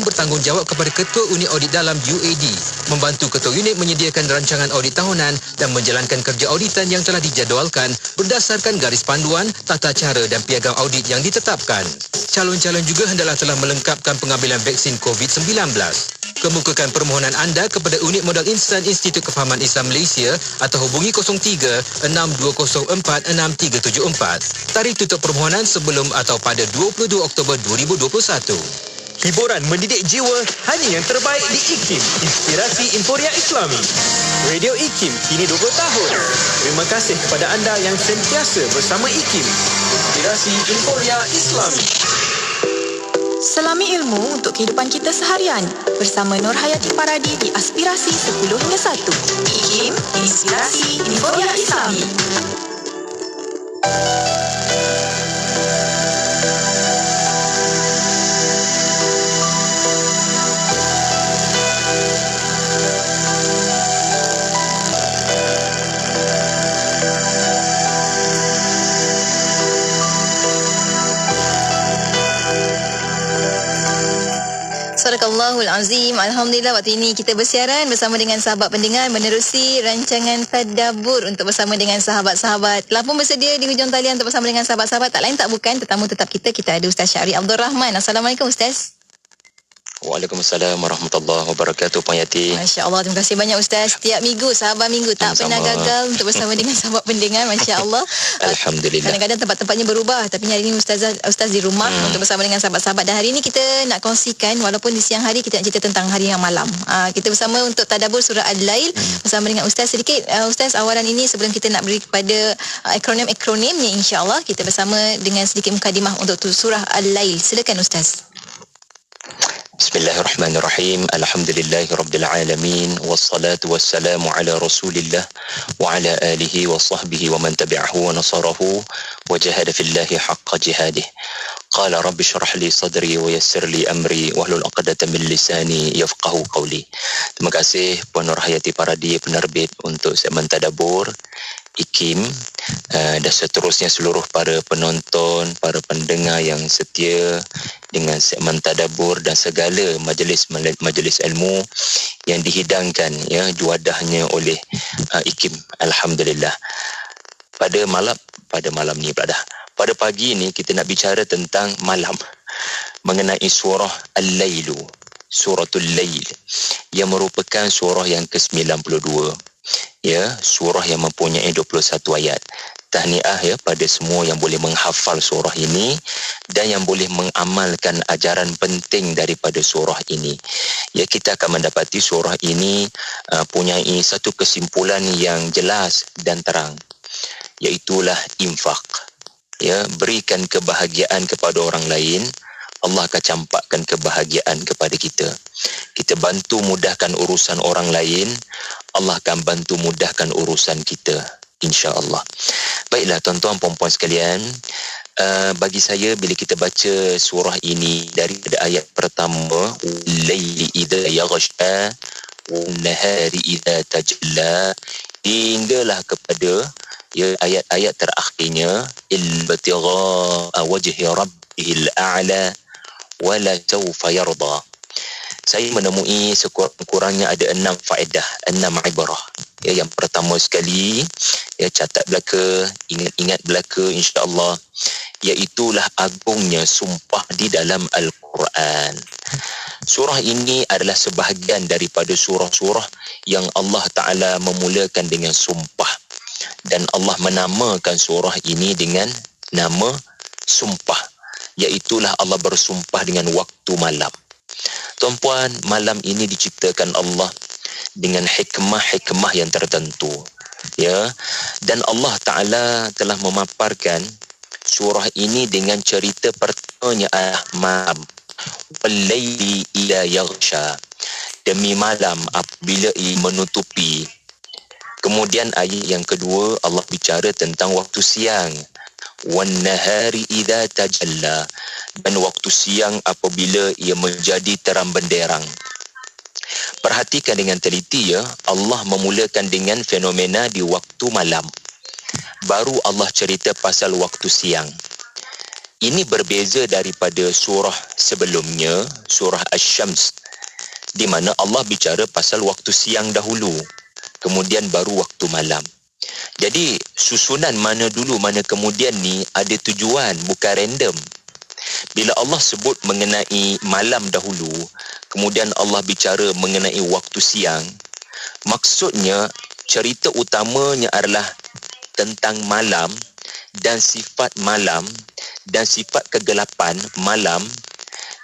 bertanggungjawab kepada Ketua Unit Audit Dalam UAD, membantu Ketua Unit menyediakan rancangan audit tahunan dan menjalankan kerja auditan yang telah dijadualkan berdasarkan garis panduan, tata cara dan piagam audit yang ditetapkan. Calon-calon juga hendaklah telah melengkapkan pengambilan vaksin COVID-19. Kemukakan permohonan anda kepada Unit Modal Instan Institut Kefahaman Islam Malaysia atau hubungi 03-6204-6374. Tarikh tutup permohonan sebelum atau pada 22 Oktober 2021. Hiburan mendidik jiwa hanya yang terbaik di IKIM, Inspirasi Inforia Islami. Radio IKIM kini 20 tahun. Terima kasih kepada anda yang sentiasa bersama IKIM, Inspirasi Inforia Islami. Selami ilmu untuk kehidupan kita seharian bersama Nur Hayati Paradi di Aspirasi 10 hingga 1. IKIM, Inspirasi Inforia Islami. Sadaqallahul Azim. Alhamdulillah, waktu ini kita bersiaran bersama dengan sahabat pendengar menerusi rancangan Tadabbur untuk bersama dengan sahabat-sahabat. Telah pun bersedia di hujung talian untuk bersama dengan sahabat-sahabat. Tak lain tak bukan tetamu tetap kita. Kita ada Ustaz Syahri Abdul Rahman. Assalamualaikum Ustaz. Waalaikumsalam warahmatullahi wabarakatuh, Pak Yati. Masya Allah, terima kasih banyak Ustaz. Setiap minggu, sahabat minggu tak pernah gagal untuk bersama dengan sahabat pendengar. Masya Allah. Alhamdulillah. Kadang-kadang tempat-tempatnya berubah, tapi hari ini Ustaz di rumah untuk bersama dengan sahabat-sahabat. Dan hari ini kita nak kongsikan, walaupun di siang hari kita nak cerita tentang hari yang malam. Kita bersama untuk Tadabbur surah Al-Lail bersama dengan Ustaz. Sedikit Ustaz, awalan ini sebelum kita nak beri kepada akronim-akronimnya, insya-Allah kita bersama dengan sedikit mukadimah untuk surah Al-Lail. Silakan Ustaz. Bismillahirrahmanirrahim. Alhamdulillahirabbil alamin wassalatu wassalamu ala Rasulillah wa ala alihi wa sahbihi wa man tabi'ahu wa nasarahu wa jahada fillahi haqqa jihadih. Qala rabbi shrah li sadri wa yassir li amri wahlul 'uqdatam min lisani yafqahu qawli. Terima kasih Puan Nur Hayati Paradi, penerbit untuk segmen Tadabbur IKIM, dan seterusnya seluruh para penonton, para pendengar yang setia dengan segmen Tadabbur dan segala majlis ilmu yang dihidangkan juadahnya oleh IKIM. Alhamdulillah. Pada malam ni pula dah. Pada pagi ni kita nak bicara tentang malam, mengenai surah Al-Lailu, suratul Lail, yang merupakan surah yang ke-92. Surah yang mempunyai 21 ayat. Tahniah pada semua yang boleh menghafal surah ini dan yang boleh mengamalkan ajaran penting daripada surah ini. Kita akan mendapati surah ini punyai satu kesimpulan yang jelas dan terang, iaitulah infak. Berikan kebahagiaan kepada orang lain, Allah akan campakkan kebahagiaan kepada kita. Kita bantu mudahkan urusan orang lain, Allah akan bantu mudahkan urusan kita, insya-Allah. Baiklah tuan-tuan puan-puan sekalian, bagi saya bila kita baca surah ini daripada ayat pertama, laili idza yaghsha wan nahari idza tajalla, hinggalah kepada ayat-ayat terakhirnya, ilbatigha wajhi rabbihil a'la wala sawfa yarda. Saya menemui sekurang-kurangnya ada 6 faedah, 6 ibarah. Yang pertama sekali, catat belaka, ingat-ingat belaka insya-Allah, iaitulah agungnya sumpah di dalam Al-Quran. Surah ini adalah sebahagian daripada surah-surah yang Allah Ta'ala memulakan dengan sumpah. Dan Allah menamakan surah ini dengan nama sumpah, iaitulah Allah bersumpah dengan waktu malam. Tuan-puan, malam ini diciptakan Allah dengan hikmah-hikmah yang tertentu. Dan Allah Ta'ala telah memaparkan surah ini dengan cerita pertamanya malam. Wal-laili idza yaghsha, demi malam apabila ia menutupi. Kemudian ayat yang kedua, Allah bicara tentang waktu siang. Wan-nahari idza tajalla, dan waktu siang apabila ia menjadi terang benderang. Perhatikan dengan teliti Allah memulakan dengan fenomena di waktu malam. Baru Allah cerita pasal waktu siang. Ini berbeza daripada surah sebelumnya, surah Asy-Syams, di mana Allah bicara pasal waktu siang dahulu, kemudian baru waktu malam. Jadi susunan mana dulu mana kemudian ni ada tujuan, bukan random. Bila Allah sebut mengenai malam dahulu, kemudian Allah bicara mengenai waktu siang, maksudnya cerita utamanya adalah tentang malam dan sifat malam dan sifat kegelapan malam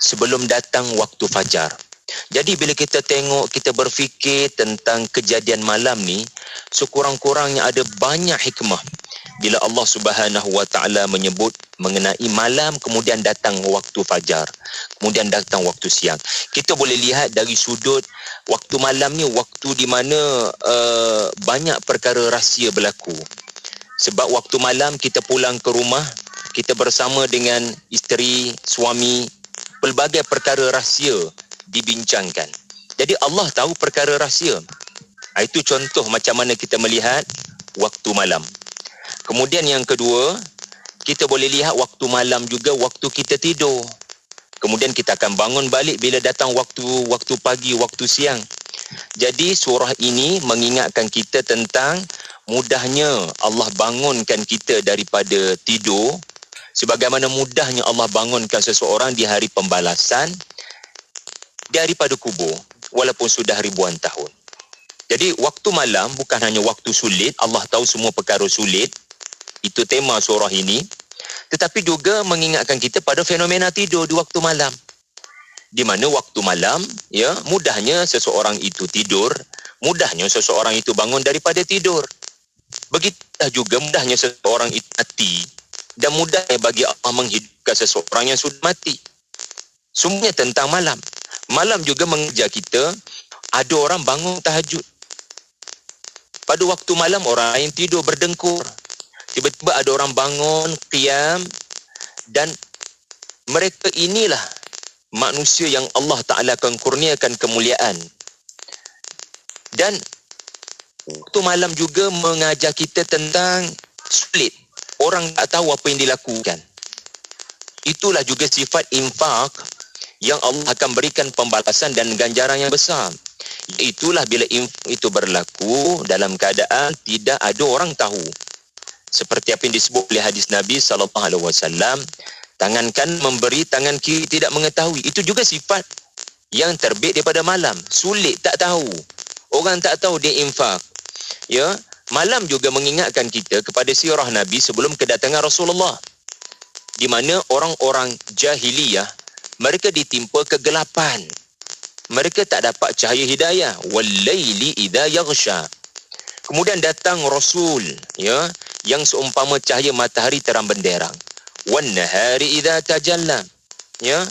sebelum datang waktu fajar. Jadi bila kita tengok, kita berfikir tentang kejadian malam ni, sekurang-kurangnya ada banyak hikmah. Bila Allah Subhanahu Wa Taala menyebut mengenai malam, kemudian datang waktu fajar, kemudian datang waktu siang. Kita boleh lihat dari sudut waktu malam ni, waktu di mana banyak perkara rahsia berlaku. Sebab waktu malam kita pulang ke rumah, kita bersama dengan isteri, suami, pelbagai perkara rahsia dibincangkan. Jadi Allah tahu perkara rahsia. Itu contoh macam mana kita melihat waktu malam. Kemudian yang kedua, kita boleh lihat waktu malam juga waktu kita tidur. Kemudian kita akan bangun balik bila datang waktu pagi, waktu siang. Jadi surah ini mengingatkan kita tentang mudahnya Allah bangunkan kita daripada tidur, sebagaimana mudahnya Allah bangunkan seseorang di hari pembalasan daripada kubur walaupun sudah ribuan tahun. Jadi waktu malam bukan hanya waktu sulit, Allah tahu semua perkara sulit, itu tema surah ini, tetapi juga mengingatkan kita pada fenomena tidur di waktu malam. Di mana waktu malam, ya, mudahnya seseorang itu tidur, mudahnya seseorang itu bangun daripada tidur. Begitulah juga mudahnya seseorang itu mati, dan mudahnya bagi Allah menghidupkan seseorang yang sudah mati. Semuanya tentang malam. Malam juga mengajar kita, ada orang bangun tahajud. Pada waktu malam orang lain tidur berdengkur. Tiba-tiba ada orang bangun qiyam, dan mereka inilah manusia yang Allah Ta'ala akan kurniakan kemuliaan. Dan waktu malam juga mengajar kita tentang sulit. Orang tak tahu apa yang dilakukan. Itulah juga sifat infak yang Allah akan berikan pembalasan dan ganjaran yang besar. Itulah bila infak itu berlaku dalam keadaan tidak ada orang tahu. Seperti apa yang disebut oleh hadis Nabi SAW, tangan kanan memberi, tangan kiri tidak mengetahui. Itu juga sifat yang terbit daripada malam. Sulit, tak tahu. Orang tak tahu dia infak. Ya, malam juga mengingatkan kita kepada sirah Nabi sebelum kedatangan Rasulullah, di mana orang-orang jahiliyah mereka ditimpa kegelapan. Mereka tak dapat cahaya hidayah. Wal-laili idza yaghsha. Kemudian datang Rasul, ya, yang seumpama cahaya matahari terang benderang. Wan-nahari idza tajalla. Ya.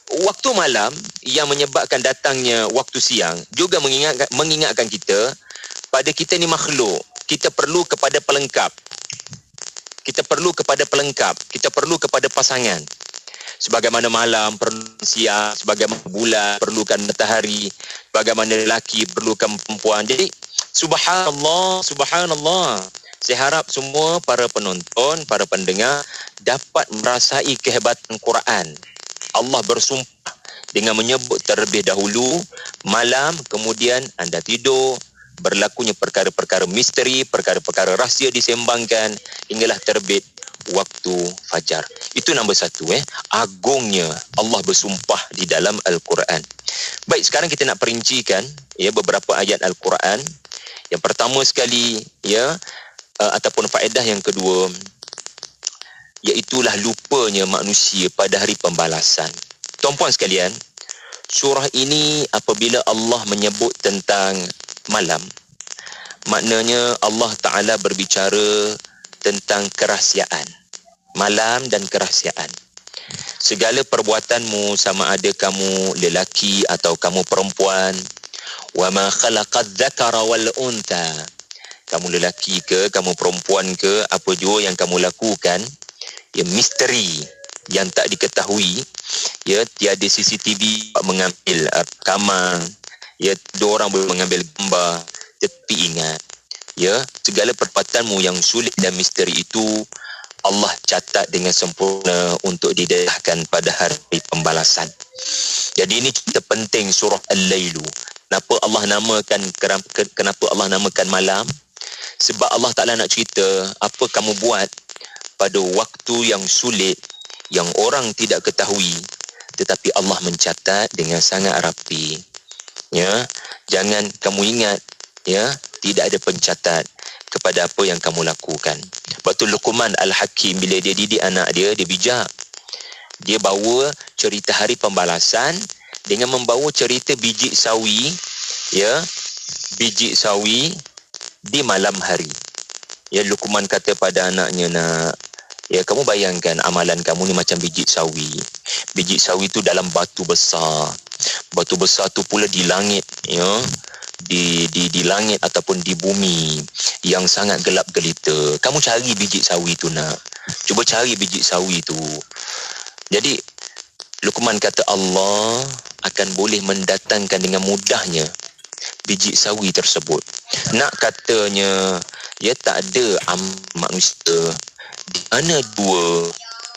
Waktu malam yang menyebabkan datangnya waktu siang juga mengingatkan kita pada kita ni makhluk. Kita perlu kepada pelengkap. Kita perlu kepada pelengkap. Kita perlu kepada pasangan. Sebagaimana malam perlu siang, sebagaimana bulan perlukan matahari, bagaimana lelaki perlukan perempuan. Jadi subhanallah, subhanallah. Saya harap semua para penonton, para pendengar dapat merasai kehebatan Quran. Allah bersumpah dengan menyebut terlebih dahulu malam, kemudian anda tidur, berlakunya perkara-perkara misteri, perkara-perkara rahsia disembangkan hinggalah terbit waktu fajar. Itu nombor satu. Agungnya Allah bersumpah di dalam Al-Quran. Baik, sekarang kita nak perincikan beberapa ayat Al-Quran. Yang pertama sekali, ataupun faedah yang kedua, iaitulah lupanya manusia pada hari pembalasan. Tuan-puan sekalian, surah ini apabila Allah menyebut tentang malam, maknanya Allah Ta'ala berbicara tentang kerahsiaan. Malam dan kerahsiaan. Segala perbuatanmu, sama ada kamu lelaki atau kamu perempuan, wa ma khalaqadz dzakara wal untha, kamu lelaki ke, kamu perempuan ke, apa jua yang kamu lakukan, misteri yang tak diketahui, tiada CCTV mengambil rakaman, dua orang boleh mengambil gambar. Tetapi ingat, segala perbuatanmu yang sulit dan misteri itu Allah catat dengan sempurna untuk didedahkan pada hari pembalasan. Jadi ini cerita penting surah Al-Lailu. Kenapa Allah namakan malam? Sebab Allah Ta'ala nak cerita apa kamu buat pada waktu yang sulit, yang orang tidak ketahui, tetapi Allah mencatat dengan sangat rapi. Ya, jangan kamu ingat, ya, tidak ada pencatat kepada apa yang kamu lakukan. Waktu Luqman Al-Hakim, bila dia didik anak dia, dia bijak. Dia bawa cerita hari pembalasan dengan membawa cerita biji sawi, ya, biji sawi di malam hari. Ya, Luqman kata pada anaknya, nak, ya, kamu bayangkan amalan kamu ni macam biji sawi. Biji sawi tu dalam batu besar. Batu besar tu pula di langit, ya. Di langit ataupun di bumi yang sangat gelap gelita. Kamu cari biji sawi tu, nak. Cuba cari biji sawi tu. Jadi Luqman kata Allah akan boleh mendatangkan dengan mudahnya biji sawi tersebut. Nak katanya, ya, tak ada manusia di mana dua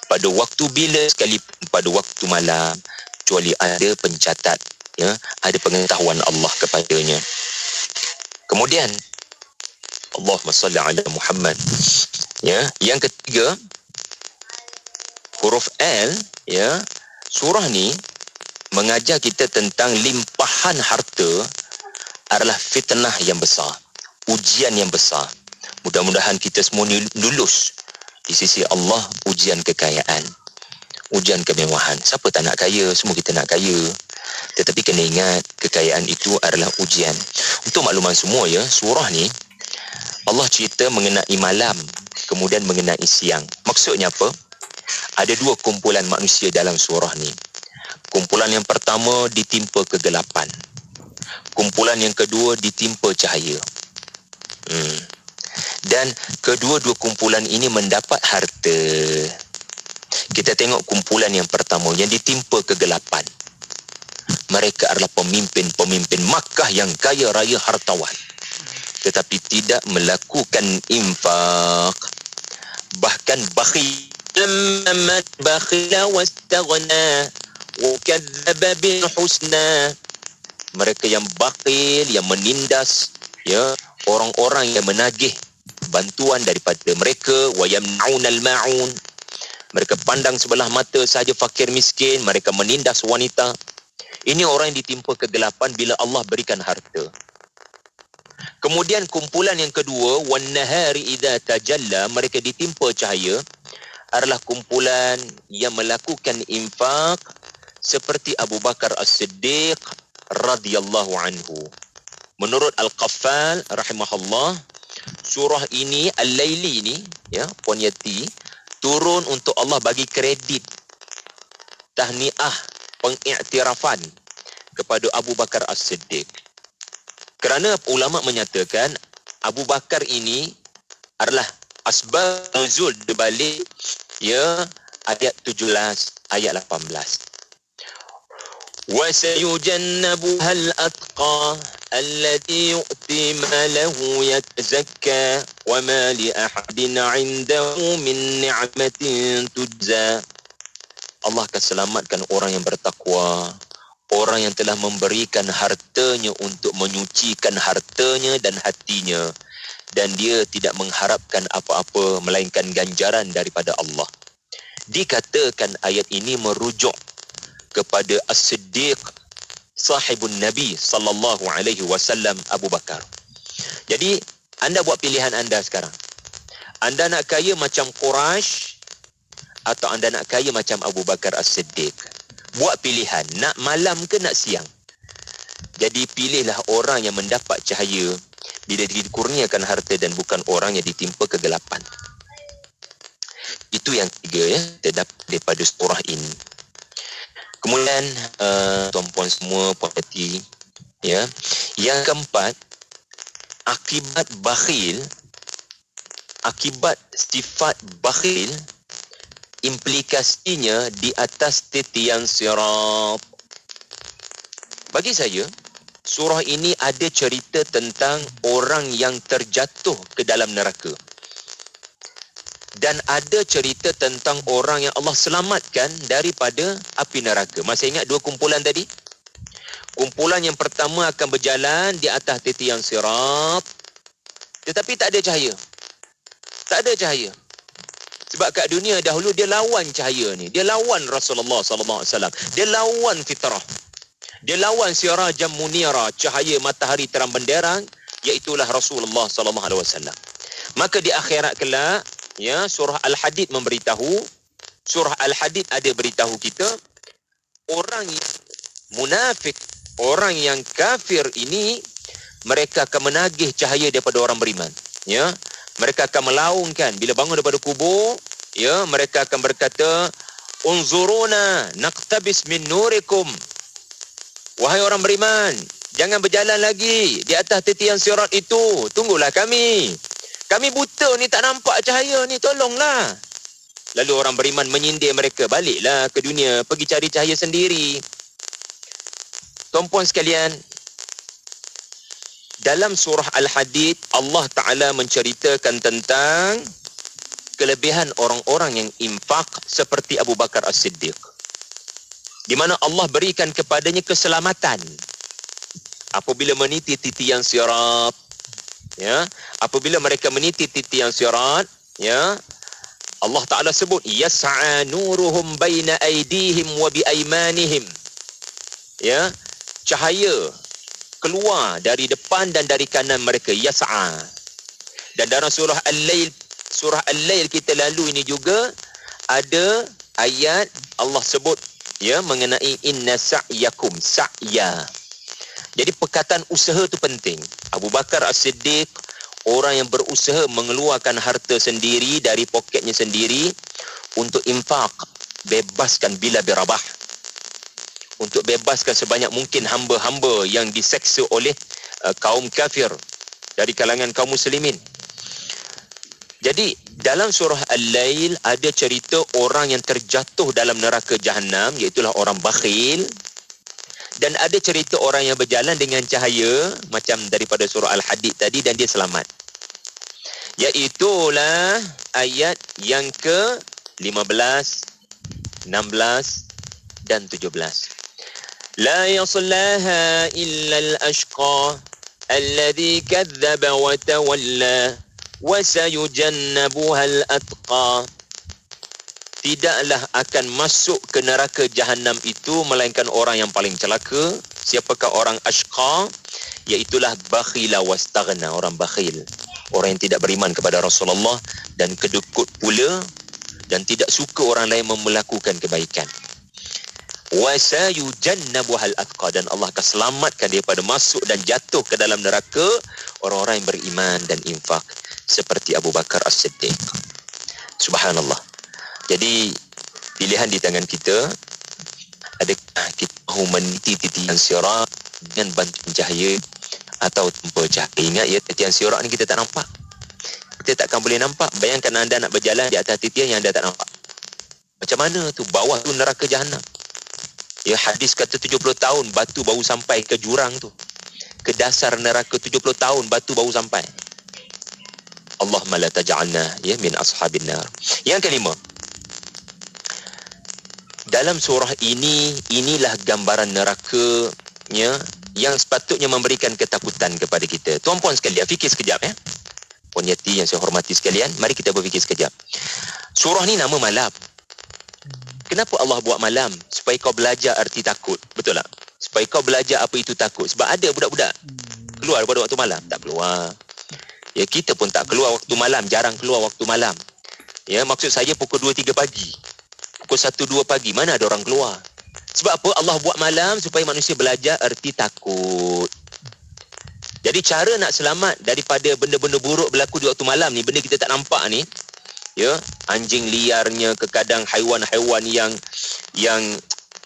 pada waktu bila sekalipun pada waktu malam, kecuali ada pencatat, ya, ada pengetahuan Allah kepadanya. Kemudian Allahumma salli ala Muhammad. Ya, yang ketiga, huruf L, ya, surah ni mengajar kita tentang limpahan harta adalah fitnah yang besar, ujian yang besar. Mudah-mudahan kita semua ni lulus di sisi Allah ujian kekayaan, ujian kemewahan. Siapa tak nak kaya? Semua kita nak kaya. Tetapi kena ingat, kekayaan itu adalah ujian. Untuk makluman semua, ya, surah ni Allah cerita mengenai malam, kemudian mengenai siang. Maksudnya apa? Ada dua kumpulan manusia dalam surah ni. Kumpulan yang pertama ditimpa kegelapan. Kumpulan yang kedua ditimpa cahaya. Dan kedua-dua kumpulan ini mendapat harta. Kita tengok kumpulan yang pertama yang ditimpa kegelapan. Mereka adalah pemimpin-pemimpin Makkah yang kaya raya hartawan, tetapi tidak melakukan infak. Bahkan bakhil wastaghna wa kadzdzaba bil husna. Mereka yang bakhil, yang menindas, ya, orang-orang yang menagih bantuan daripada mereka, wa yamna'unal ma'un. Mereka pandang sebelah mata saja fakir miskin, mereka menindas wanita. Ini orang yang ditimpa kegelapan bila Allah berikan harta. Kemudian kumpulan yang kedua, wan nahari idza tajalla, mereka ditimpa cahaya, adalah kumpulan yang melakukan infak seperti Abu Bakar As-Siddiq radhiyallahu anhu. Menurut Al-Qaffal rahimahullah, surah ini Al-Laili ini, ya, Puan Yati, turun untuk Allah bagi kredit, tahniah, pengiktirafan kepada Abu Bakar As-Siddiq. Kerana ulama menyatakan Abu Bakar ini adalah asbab nuzul dibalik, ya, ayat 17, ayat 18. Wa sayujannabuha al-atqa alladhi yu'ti malahu yatazakka wa ma li ahadin 'indahu min ni'matin tujza. Allah akan selamatkan orang yang bertakwa, orang yang telah memberikan hartanya untuk menyucikan hartanya dan hatinya, dan dia tidak mengharapkan apa-apa melainkan ganjaran daripada Allah. Dikatakan ayat ini merujuk kepada As-Siddiq, sahibun Nabi sallallahu alaihi wasallam, Abu Bakar. Jadi anda buat pilihan anda sekarang. Anda nak kaya macam Quraisy atau anda nak kaya macam Abu Bakar As-Siddiq? Buat pilihan, nak malam ke nak siang. Jadi pilihlah orang yang mendapat cahaya bila dikurniakan harta dan bukan orang yang ditimpa kegelapan. Itu yang ketiga, ya, terdapat daripada surah ini. Kemudian tuan-puan semua, puan hati, ya, yang keempat, akibat bakhil, akibat sifat bakhil, implikasinya di atas titian sirat. Bagi saya, surah ini ada cerita tentang orang yang terjatuh ke dalam neraka. Dan ada cerita tentang orang yang Allah selamatkan daripada api neraka. Masih ingat dua kumpulan tadi? Kumpulan yang pertama akan berjalan di atas titian sirat, tetapi tak ada cahaya. Tak ada cahaya. Sebab kat dunia dahulu dia lawan cahaya ni. Dia lawan Rasulullah SAW. Dia lawan fitrah. Dia lawan sirajam munira, cahaya matahari terang benderang, iaitulah Rasulullah SAW. Maka di akhirat kelak, ya, surah Al-Hadid memberitahu, surah Al-Hadid ada beritahu kita, orang yang munafik, orang yang kafir ini, mereka akan menagih cahaya daripada orang beriman. Ya, mereka akan melaungkan bila bangun daripada kubur, ya, mereka akan berkata, unzuruna naqtabis min nurikum. Wahai orang beriman, jangan berjalan lagi di atas titian sirat itu, tunggulah kami. Kami buta ni, tak nampak cahaya ni, tolonglah. Lalu orang beriman menyindir mereka, baliklah ke dunia, pergi cari cahaya sendiri. Tuan-puan sekalian, dalam surah Al-Hadid, Allah Ta'ala menceritakan tentang kelebihan orang-orang yang infak seperti Abu Bakar As-Siddiq, di mana Allah berikan kepadanya keselamatan apabila meniti titian sirat. Ya, apabila mereka meniti titian sirat, ya, Allah Ta'ala sebut, yas'a nuruhum baina aydihim wa bi aymanihim. Ya, cahaya keluar dari depan dan dari kanan mereka, yas'a. Dan dalam surah Al-Lail kita lalu ini juga ada ayat Allah sebut, ya, mengenai inna sa'yakum sa'ya. Jadi perkataan usaha tu penting. Abu Bakar As-Siddiq, orang yang berusaha mengeluarkan harta sendiri dari poketnya sendiri untuk infak, bebaskan Bilal bin Rabah, untuk bebaskan sebanyak mungkin hamba-hamba yang diseksa oleh kaum kafir dari kalangan kaum muslimin. Jadi dalam surah Al-Lail ada cerita orang yang terjatuh dalam neraka Jahannam, iaitulah orang bakhil. Dan ada cerita orang yang berjalan dengan cahaya macam daripada surah Al-Hadid tadi, dan dia selamat. Iaitulah ayat yang ke-15, 16 dan 17. La yaslaha illa al-ashqa alladhi kadzdzaba wa tawalla wa sayujannabuha al-atqa. Tidaklah akan masuk ke neraka Jahannam itu melainkan orang yang paling celaka. Siapakah orang ashqa? Iaitulah bakhila wastaghna, orang bakhil, orang yang tidak beriman kepada Rasulullah dan kedekut pula dan tidak suka orang lain melakukan kebaikan. Wa sayujannabuhal atqa, dan Allah akan selamatkan daripada masuk dan jatuh ke dalam neraka orang-orang yang beriman dan infak seperti Abu Bakar As-Siddiq. Subhanallah. Jadi pilihan di tangan kita. Adakah kita mahu meniti titian sirat dengan bantuan cahaya atau tanpa cahaya? Ingat ya, titian sirat ni kita tak nampak. Kita takkan boleh nampak. Bayangkan anda nak berjalan di atas titian yang anda tak nampak. Macam mana tu? Bawah tu neraka Jahannam. Ya, hadis kata 70 tahun batu baru sampai ke jurang tu. Ke dasar neraka 70 tahun batu baru sampai. Allahumma la taj'alna ya min ashabin nar. Yang kelima, dalam surah ini, inilah gambaran neraka, ya, yang sepatutnya memberikan ketakutan kepada kita. Tuan-puan sekalian, fikir sekejap ya. Puan Yati yang saya hormati sekalian, mari kita berfikir sekejap. Surah ni nama malam. Kenapa Allah buat malam? Supaya kau belajar arti takut. Betul tak? Supaya kau belajar apa itu takut. Sebab ada budak-budak keluar pada waktu malam, tak keluar. Ya, kita pun tak keluar waktu malam, jarang keluar waktu malam. Ya, maksud saya pukul 2-3 pagi. Pukul 1-2 pagi, mana ada orang keluar? Sebab apa? Allah buat malam supaya manusia belajar erti takut. Jadi cara nak selamat daripada benda-benda buruk berlaku di waktu malam ni, benda kita tak nampak ni, ya, anjing liarnya, kekadang haiwan-haiwan yang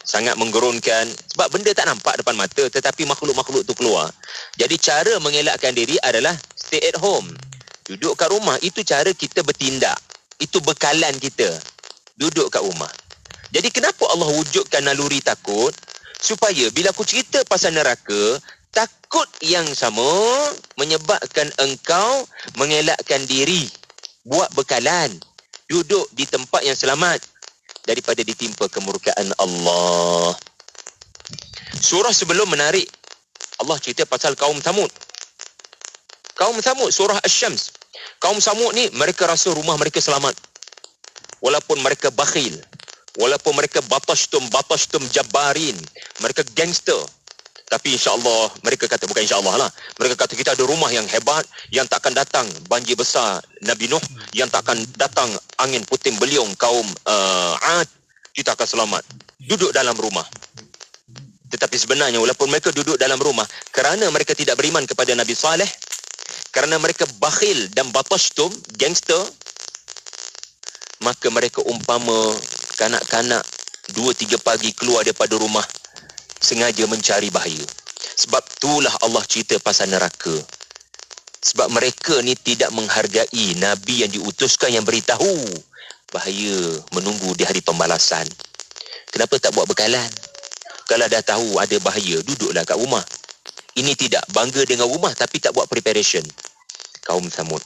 sangat menggerunkan, sebab benda tak nampak depan mata tetapi makhluk-makhluk tu keluar. Jadi cara mengelakkan diri adalah stay at home. Duduk kat rumah, itu cara kita bertindak. Itu bekalan kita. Duduk kat rumah. Jadi kenapa Allah wujudkan naluri takut? Supaya bila aku cerita pasal neraka, takut yang sama menyebabkan engkau mengelakkan diri. Buat bekalan. duduk di tempat yang selamat daripada ditimpa kemurkaan Allah. Surah sebelum menarik, Allah cerita pasal kaum Thamud. Kaum Thamud, surah Asy-Syams. Kaum Thamud ni mereka rasa rumah mereka selamat. Walaupun mereka bakhil, walaupun mereka batashtum jabbarin, mereka gangster. Tapi insya-Allah, mereka kata, bukan insya-Allah lah, mereka kata kita ada rumah yang hebat, yang takkan datang banjir besar Nabi Nuh, yang takkan datang angin puting beliung kaum Ad, kita akan selamat. Duduk dalam rumah. Tetapi sebenarnya walaupun mereka duduk dalam rumah, kerana mereka tidak beriman kepada Nabi Saleh, kerana mereka bakhil dan batashtum, gangster, maka mereka umpama kanak-kanak 2-3 pagi keluar daripada rumah sengaja mencari bahaya. Sebab itulah Allah cerita pasal neraka. Sebab mereka ni tidak menghargai Nabi yang diutuskan yang beritahu bahaya menunggu di hari pembalasan. Kenapa tak buat bekalan? Kalau dah tahu ada bahaya, duduklah kat rumah. Ini tidak, bangga dengan rumah tapi tak buat preparation. Kaum Thamud.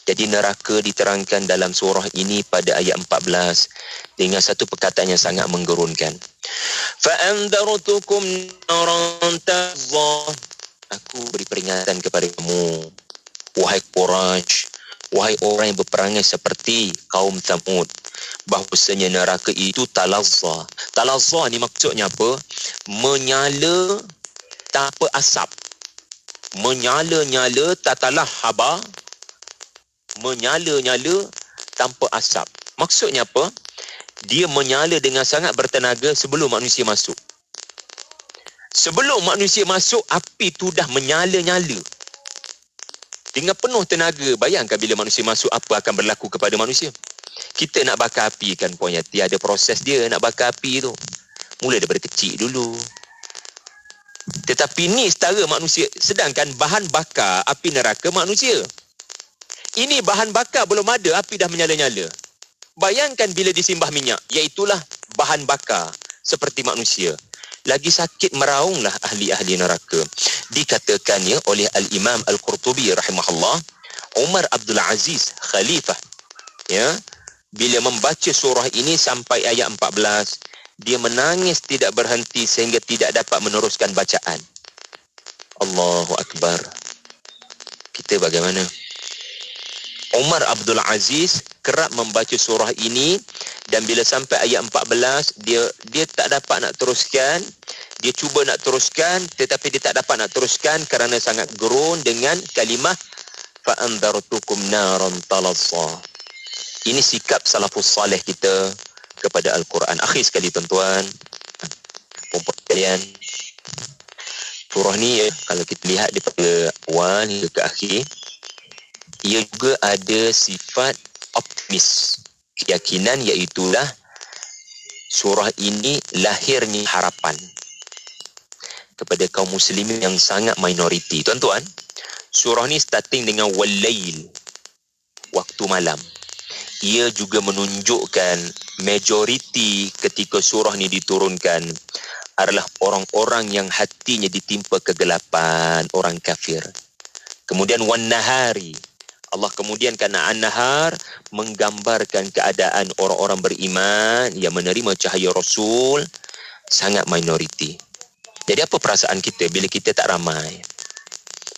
Jadi neraka diterangkan dalam surah ini pada ayat 14 dengan satu perkataan yang sangat menggerunkan. Fa'andartukum naran tazza. Aku beri peringatan kepada kamu, wahai Quraisy, wahai orang yang berperangai seperti kaum Thamud, bahawasanya neraka itu talazza. Talazza ni maksudnya apa? Menyala tanpa asap. Menyala-nyala tatalah haba, menyala-nyala tanpa asap. Maksudnya apa? Dia menyala dengan sangat bertenaga sebelum manusia masuk. Sebelum manusia masuk, api tu dah menyala-nyala dengan penuh tenaga. Bayangkan bila manusia masuk, apa akan berlaku kepada manusia. Kita nak bakar api kan, Puan Yati, ada proses dia nak bakar api tu. Mula daripada kecil dulu. Tetapi ni setara manusia. Sedangkan bahan bakar api neraka manusia. Ini bahan bakar belum ada, api dah menyala-nyala. Bayangkan bila disimbah minyak, iaitulah bahan bakar seperti manusia. Lagi sakit meraunglah ahli-ahli neraka. Dikatakan ya oleh Al-Imam Al-Qurtubi rahimahullah, Umar Abdul Aziz Khalifah, ya, bila membaca surah ini sampai ayat 14, dia menangis tidak berhenti sehingga tidak dapat meneruskan bacaan. Allahu Akbar. Kita bagaimana? Umar Abdul Aziz kerap membaca surah ini, dan bila sampai ayat 14, dia tak dapat nak teruskan. Dia cuba nak teruskan tetapi dia tak dapat nak teruskan kerana sangat gerun dengan kalimah fa'andartukum naran talazza. Ini sikap salafus salih kita kepada Al-Quran. Akhir sekali tuan-tuan, puan-puan sekalian, surah ni kalau kita lihat daripada awal hingga ke akhir, ia juga ada sifat optimis, keyakinan, iaitulah surah ini lahirnya harapan kepada kaum muslimin yang sangat minoriti. Tuan-tuan, surah ni starting dengan wal-lail, waktu malam. Ia juga menunjukkan majoriti ketika surah ni diturunkan adalah orang-orang yang hatinya ditimpa kegelapan, orang kafir. Kemudian wan-nahari, Allah kemudian kerana an-nahar menggambarkan keadaan orang-orang beriman yang menerima cahaya Rasul sangat minoriti. Jadi apa perasaan kita bila kita tak ramai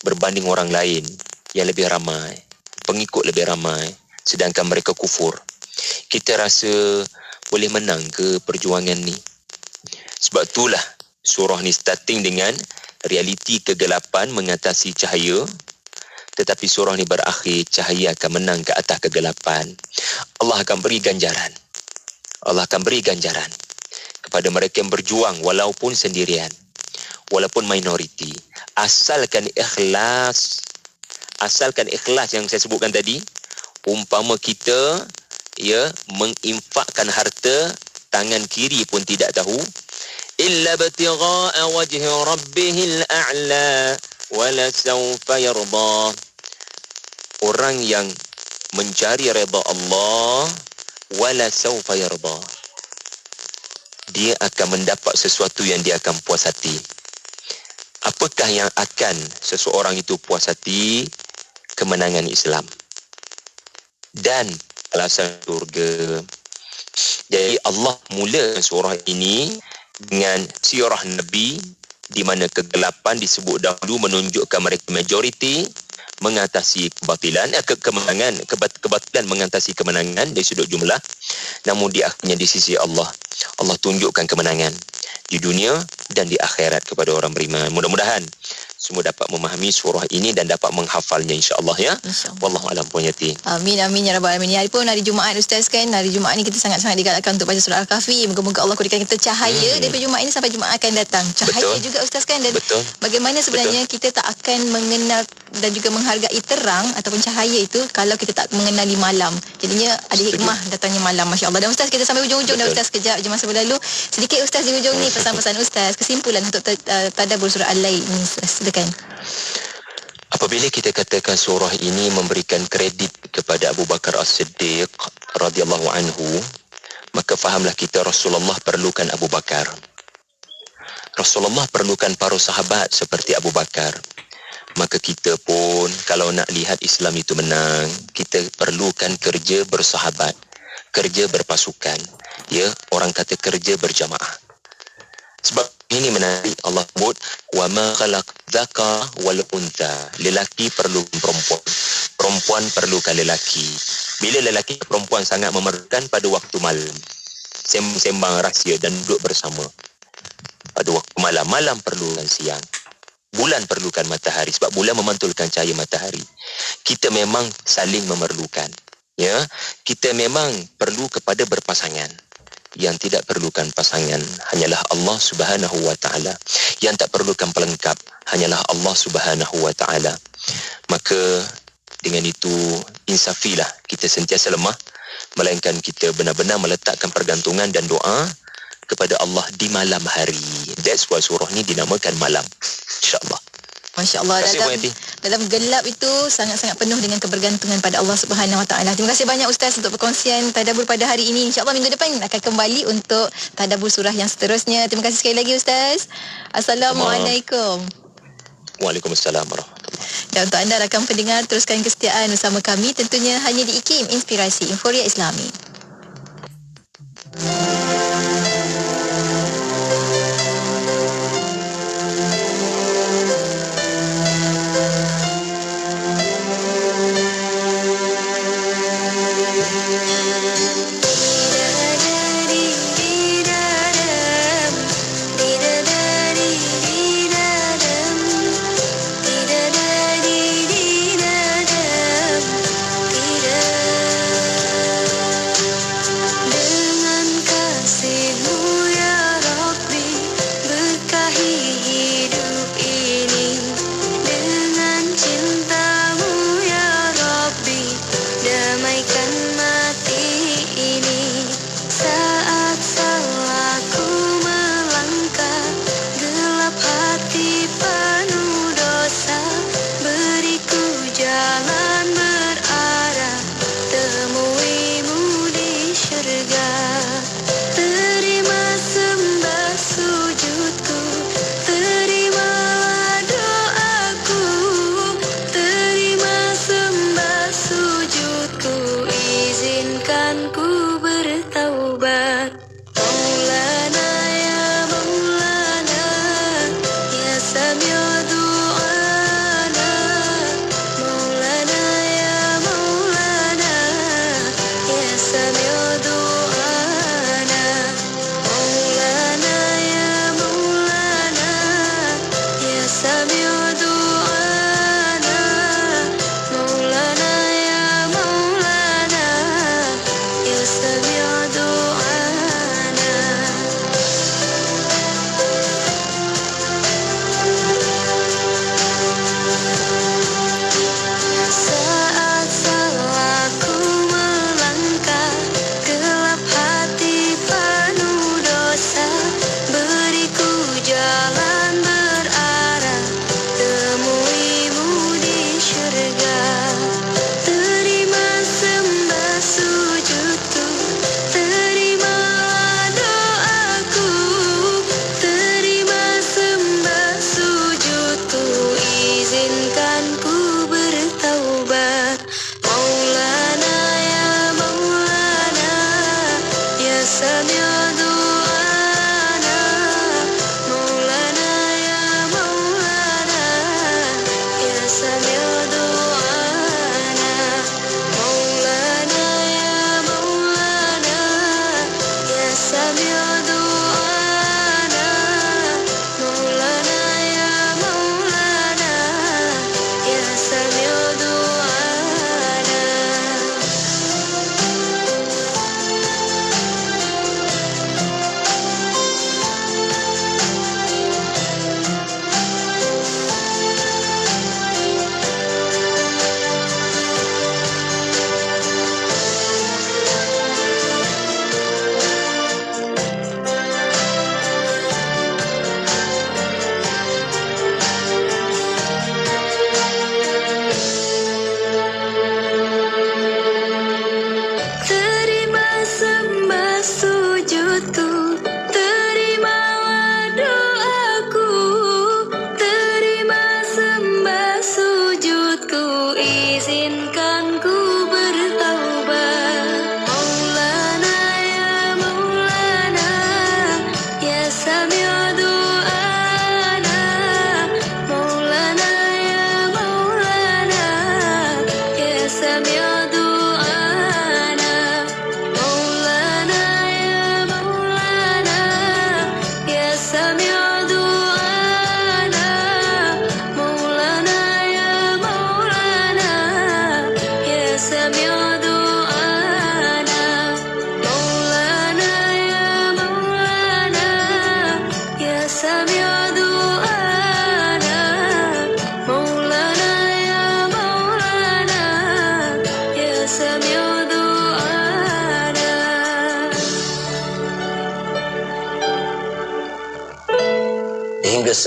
berbanding orang lain yang lebih ramai, pengikut lebih ramai, sedangkan mereka kufur? Kita rasa boleh menang ke perjuangan ni? Sebab itulah surah ni starting dengan realiti kegelapan mengatasi cahaya, tetapi surah ni berakhir cahaya akan menang ke atas kegelapan. Allah akan beri ganjaran. Allah akan beri ganjaran kepada mereka yang berjuang walaupun sendirian, walaupun minoriti. Asalkan ikhlas yang saya sebutkan tadi. Umpama kita menginfakkan harta, tangan kiri pun tidak tahu, illa batigha'a wajhi rabbihil a'la wala sawfa yarda. Orang yang mencari redha Allah, wala sawfa yarda, dia akan mendapat sesuatu yang dia akan puas hati. Apakah yang akan seseorang itu puas hati? Kemenangan Islam. Dan alasan surga. Jadi Allah mula surah ini dengan sirah Nabi, di mana kegelapan disebut dahulu menunjukkan mereka majoriti mengatasi kebatilan, kebatilan mengatasi kemenangan dari sudut jumlah. Namun di akhirnya di sisi Allah tunjukkan kemenangan di dunia dan di akhirat kepada orang beriman. Mudah-mudahan semua dapat memahami surah ini dan dapat menghafalnya, insya-Allah ya. InsyaAllah. Wallahu a'lam bishawab. Amin amin ya rabbal alamin. Hari pun hari Jumaat Ustaz kan. Hari Jumaat ni kita sangat-sangat digalakkan untuk baca surah Al-Kahfi. Moga-moga Allah kurniakan kita cahaya daripada Jumaat ini sampai Jumaat akan datang. Cahaya Betul. juga Ustaz kan, dan Betul. bagaimana sebenarnya kita tak akan mengenal dan juga menghargai terang ataupun cahaya itu kalau kita tak mengenali malam. Jadinya ada hikmah datangnya malam, masya-Allah. Dan Ustaz, kita sampai hujung-hujung dah Betul. Ustaz, kejap je masa berlalu. Sedikit Ustaz di hujung ni pesan-pesan Ustaz, kesimpulan untuk tadabbur surah Al-Lail ni Ustaz. Silakan. Apabila kita katakan surah ini memberikan kredit kepada Abu Bakar As-Siddiq radhiyallahu anhu, maka fahamlah kita Rasulullah perlukan Abu Bakar. Rasulullah perlukan para sahabat seperti Abu Bakar. Maka kita pun kalau nak lihat Islam itu menang, kita perlukan kerja bersahabat, kerja berpasukan. Ya, orang kata kerja berjamaah. Sebab ini menarik, Allah sebut wa ma khalaq dzakara wal untha. Lelaki perlu perempuan, perempuan perlukan lelaki. Bila lelaki dan perempuan sangat memerlukan pada waktu malam, sembang-sembang rahsia dan duduk bersama. Pada waktu malam, malam perlukan siang. Bulan perlukan matahari sebab bulan memantulkan cahaya matahari. Kita memang saling memerlukan. Ya, kita memang perlu kepada berpasangan. Yang tidak perlukan pasangan hanyalah Allah Subhanahu wa taala. Yang tak perlukan pelengkap hanyalah Allah Subhanahu wa taala. Maka dengan itu insafilah, kita sentiasa lemah, melainkan kita benar-benar meletakkan pergantungan dan doa kepada Allah di malam hari. That's why surah ni dinamakan malam, insya-Allah. Masya-Allah, Terima kasih, dalam gelap itu sangat-sangat penuh dengan kebergantungan pada Allah Subhanahu Wa Taala. Terima kasih banyak Ustaz untuk perkongsian tadabbur pada hari ini. Insya-Allah minggu depan akan kembali untuk tadabbur surah yang seterusnya. Terima kasih sekali lagi Ustaz. Assalamualaikum. Waalaikumsalam warahmatullahi. Dan untuk anda rakan pendengar, teruskan kesetiaan bersama kami tentunya hanya di IKIM, Inspirasi Inforia Islami.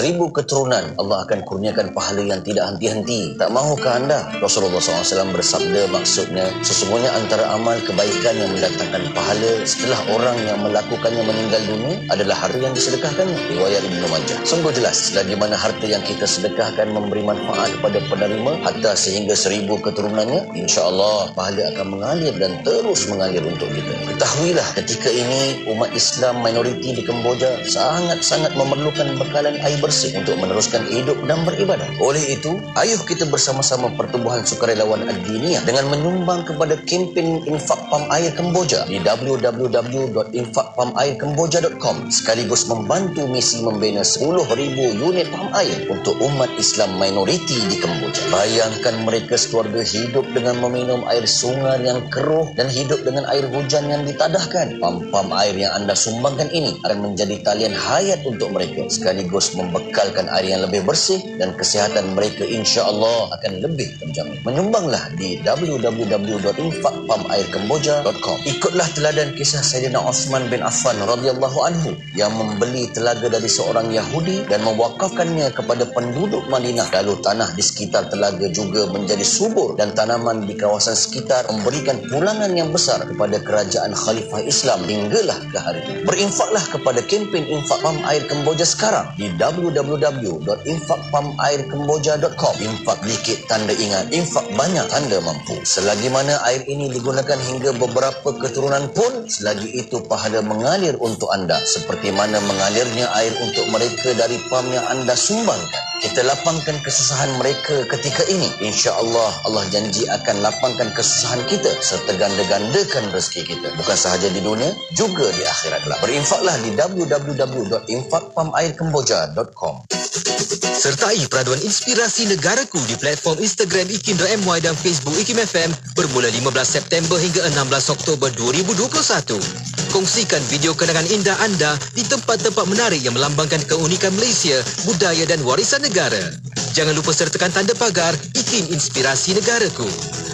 1000 keturunan, Allah akan kurniakan pahala yang tidak henti-henti. Tak mahukah anda? Rasulullah SAW bersabda, maksudnya sesungguhnya antara amal kebaikan yang mendatangkan pahala setelah orang yang melakukannya meninggal dunia adalah harta yang disedekahkannya. Riwayat Ibnu Majah. Sungguh jelas, selagi mana harta yang kita sedekahkan memberi manfaat kepada penerima hatta sehingga 1000 keturunannya, insya-Allah pahala akan mengalir dan terus mengalir untuk kita. Ketahuilah, ketika ini umat Islam minoriti di Kemboja sangat-sangat memerlukan bekalan air bersih untuk meneruskan hidup dan beribadah. Oleh itu, ayuh kita bersama-sama Pertubuhan Sukarelawan Ad-Diniyah dengan menyumbang kepada kempen Infak Pam Air Kemboja di www.infakpamairkemboja.com sekaligus membantu misi membina 10,000 unit pam air untuk umat Islam minoriti di Kemboja. Bayangkan mereka sekeluarga hidup dengan meminum air sungai yang keruh dan hidup dengan air hujan yang ditadahkan. Pam-pam air yang anda sumbangkan ini akan menjadi talian hayat untuk mereka sekaligus membekalkan air yang lebih bersih dan kesihatan mereka insya-Allah akan lebih terjamin. Menyumbanglah di www.infakpamairkemboja.com. Ikutlah teladan kisah Sayyidina Osman bin Affan radhiyallahu anhu yang membeli telaga dari seorang Yahudi dan mewakafkannya kepada penduduk Madinah. Lalu tanah di sekitar telaga juga menjadi subur dan tanaman di kawasan sekitar memberikan pulangan yang besar kepada kerajaan Khalifah Islam hinggalah ke hari ini. Berinfaklah kepada kempen Infak Pam Air Kemboja sekarang di www.infakpamairkemboja.com. Infak dikit tanda ingat, infak banyak tanda mampu. Selagi mana air ini digunakan hingga beberapa keturunan pun, selagi itu pahala mengalir untuk anda seperti mana mengalirnya air untuk mereka dari pam yang anda sumbangkan. Kita lapangkan kesusahan mereka ketika ini. InsyaAllah Allah janji akan lapangkan kesusahan kita serta ganda-gandakan rezeki kita. Bukan sahaja di dunia, juga di akhirat. Berinfaklah di www.infakpamairkemboja.com. Sertai peraduan inspirasi negaraku di platform Instagram ikim.my dan Facebook Ikim FM bermula 15 September hingga 16 Oktober 2021. Kongsikan video kenangan indah anda di tempat-tempat menarik yang melambangkan keunikan Malaysia, budaya dan warisan negara. Jangan lupa sertakan tanda pagar Ikim Inspirasi Negaraku.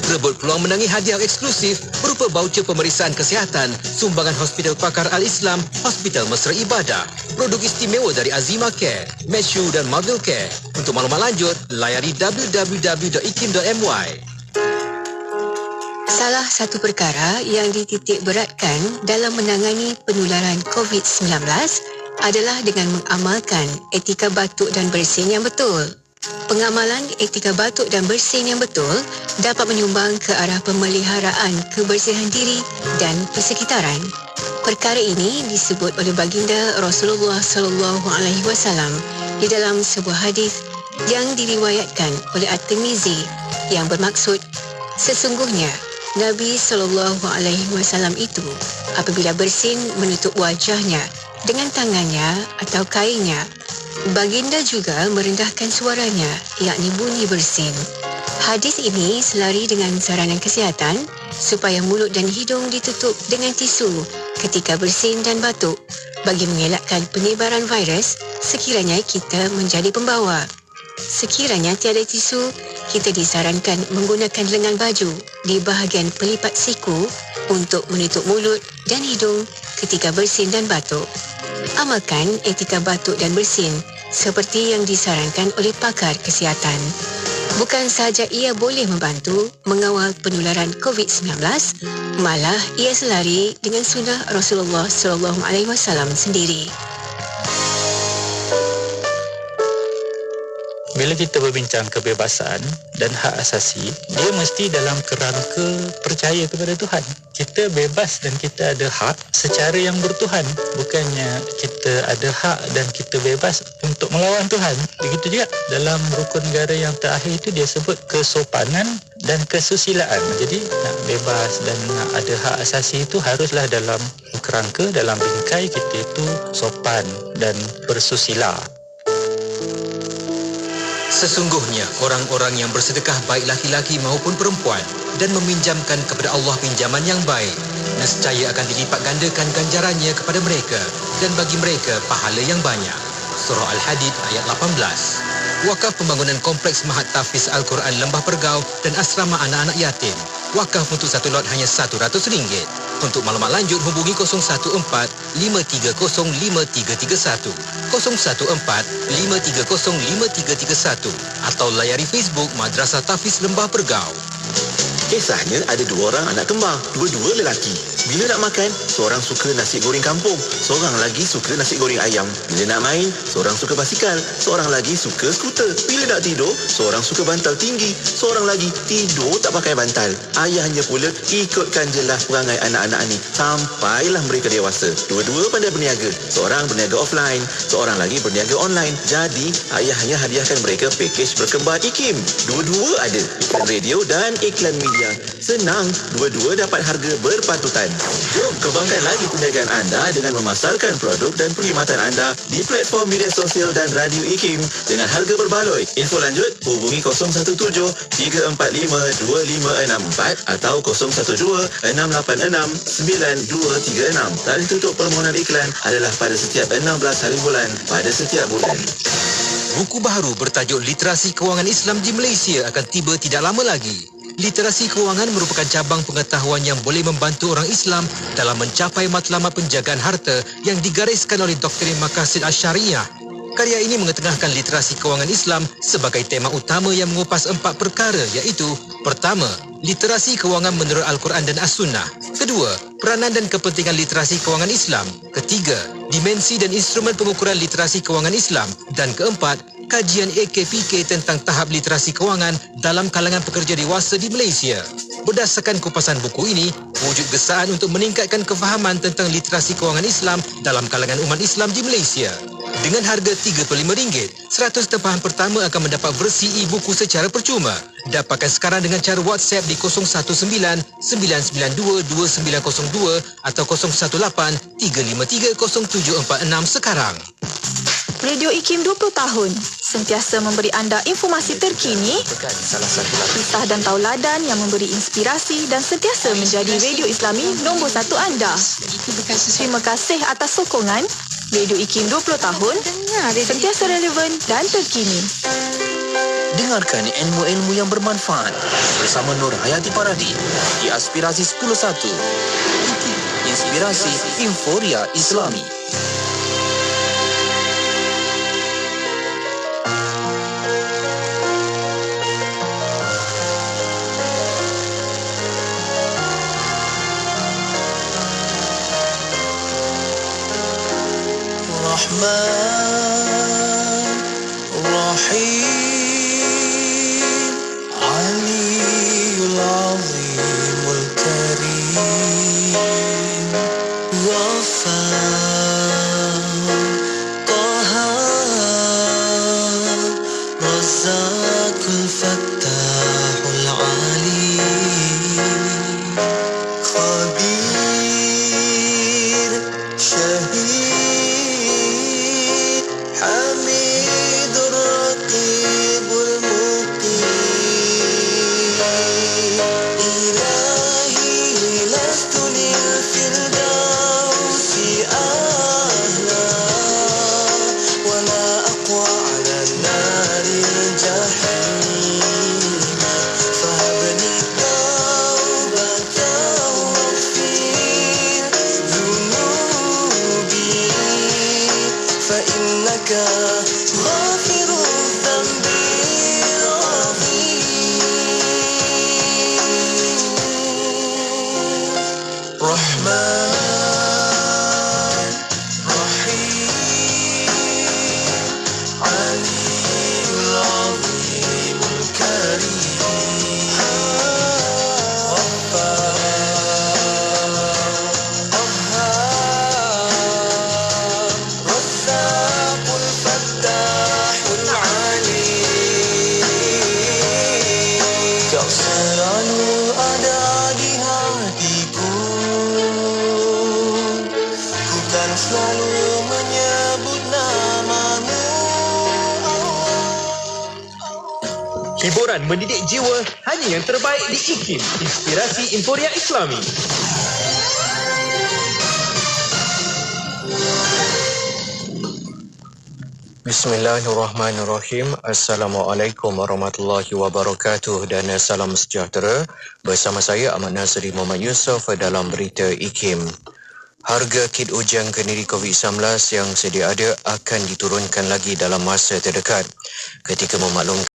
Rebut peluang menangi hadiah eksklusif berupa baucer pemeriksaan kesihatan, sumbangan Hospital Pakar Al-Islam, Hospital Mesra Ibadah, produk istimewa dari Azima Care, Meshu dan Marvel Care. Untuk maklumat lanjut, layari www.ikim.my. Salah satu perkara yang dititik beratkan dalam menangani penularan COVID-19 adalah dengan mengamalkan etika batuk dan bersin yang betul. Pengamalan etika batuk dan bersin yang betul dapat menyumbang ke arah pemeliharaan kebersihan diri dan persekitaran. Perkara ini disebut oleh baginda Rasulullah SAW di dalam sebuah hadis yang diriwayatkan oleh At-Tirmizi yang bermaksud, sesungguhnya Nabi SAW itu apabila bersin menutup wajahnya dengan tangannya atau kainnya, baginda juga merendahkan suaranya, yakni bunyi bersin. Hadis ini selari dengan saranan kesihatan supaya mulut dan hidung ditutup dengan tisu ketika bersin dan batuk bagi mengelakkan penyebaran virus sekiranya kita menjadi pembawa. Sekiranya tiada tisu, kita disarankan menggunakan lengan baju di bahagian pelipat siku untuk menutup mulut dan hidung ketika bersin dan batuk. Amalkan etika batuk dan bersin seperti yang disarankan oleh pakar kesihatan. Bukan sahaja ia boleh membantu mengawal penularan COVID-19, malah ia selari dengan sunnah Rasulullah SAW sendiri. Bila kita berbincang kebebasan dan hak asasi, dia mesti dalam kerangka percaya kepada Tuhan. Kita bebas dan kita ada hak secara yang bertuhan. Bukannya kita ada hak dan kita bebas untuk melawan Tuhan. Begitu juga dalam rukun negara yang terakhir itu dia sebut kesopanan dan kesusilaan. Jadi nak bebas dan nak ada hak asasi itu haruslah dalam kerangka, dalam bingkai kita itu sopan dan bersusila. Sesungguhnya orang-orang yang bersedekah baik laki-laki maupun perempuan dan meminjamkan kepada Allah pinjaman yang baik, nescaya akan dilipat gandakan ganjarannya kepada mereka dan bagi mereka pahala yang banyak. Surah Al-Hadid ayat 18. Wakaf pembangunan kompleks Mahat Tahfiz Al-Quran Lembah Pergau dan asrama anak-anak yatim. Wakaf untuk satu lot hanya RM100. Untuk maklumat lanjut hubungi 014-530-5331, 014-530-5331 atau layari Facebook Madrasah Tahfiz Lembah Pergau. Kisahnya ada 2 orang anak kembar, 2-2 lelaki. Bila nak makan, seorang suka nasi goreng kampung, seorang lagi suka nasi goreng ayam. Bila nak main, seorang suka basikal, seorang lagi suka skuter. Bila nak tidur, seorang suka bantal tinggi, seorang lagi tidur tak pakai bantal. Ayahnya pula ikutkan jelah perangai anak-anak ni sampailah mereka dewasa. Dua-dua pandai berniaga, seorang berniaga offline, seorang lagi berniaga online. Jadi, ayahnya hadiahkan mereka pakej berkembar IKIM. Dua-dua ada iklan radio dan iklan media. Senang, dua-dua dapat harga berpatutan. Jom kembangkan lagi perniagaan anda dengan memasarkan produk dan perkhidmatan anda di platform media sosial dan radio IKIM dengan harga berbaloi. Info lanjut hubungi 017-345-2564 atau 012-686-9236. Tarikh tutup permohonan iklan adalah pada setiap 16 hari bulan pada setiap bulan. Buku baharu bertajuk Literasi Kewangan Islam di Malaysia akan tiba tidak lama lagi. Literasi kewangan merupakan cabang pengetahuan yang boleh membantu orang Islam dalam mencapai matlamat penjagaan harta yang digariskan oleh Doktrin Maqasid Asy-Syariah. Karya ini mengetengahkan literasi kewangan Islam sebagai tema utama yang mengupas 4 perkara iaitu: pertama, literasi kewangan menurut Al-Quran dan As-Sunnah; kedua, peranan dan kepentingan literasi kewangan Islam; ketiga, dimensi dan instrumen pengukuran literasi kewangan Islam; dan keempat, kajian AKPK tentang tahap literasi kewangan dalam kalangan pekerja dewasa di Malaysia. Berdasarkan kupasan buku ini, wujud gesaan untuk meningkatkan kefahaman tentang literasi kewangan Islam dalam kalangan umat Islam di Malaysia. Dengan harga RM35, 100 tempahan pertama akan mendapat versi e-buku secara percuma. Dapatkan sekarang dengan cara WhatsApp di 019-992-2902 atau 018-353-0746 sekarang. Radio IKIM 20 tahun sentiasa memberi anda informasi terkini, kisah dan tauladan yang memberi inspirasi dan sentiasa menjadi radio Islami nombor 1 anda. Terima kasih atas sokongan. Radio IKIM 20 tahun sentiasa relevan dan terkini. Dengarkan ilmu-ilmu yang bermanfaat bersama Nur Hayati Paradi di Aspirasi 10.1. IKIM, Inspirasi Inforia Islami. Rahman Rahim Aliyul Azimul Karim Ghaffar Qahhar Razzaqul Fattahul Alim Khabir Syahid Hiburan mendidik jiwa hanya yang terbaik di IKIM, Inspirasi Inforia Islami. Bismillahirrahmanirrahim. Assalamualaikum warahmatullahi wabarakatuh dan salam sejahtera. Bersama saya Ahmad Nazri Muhammad Yusof dalam berita IKIM. Harga kit ujian kendiri COVID-19 yang sedia ada akan diturunkan lagi dalam masa terdekat. Ketika memaklumkan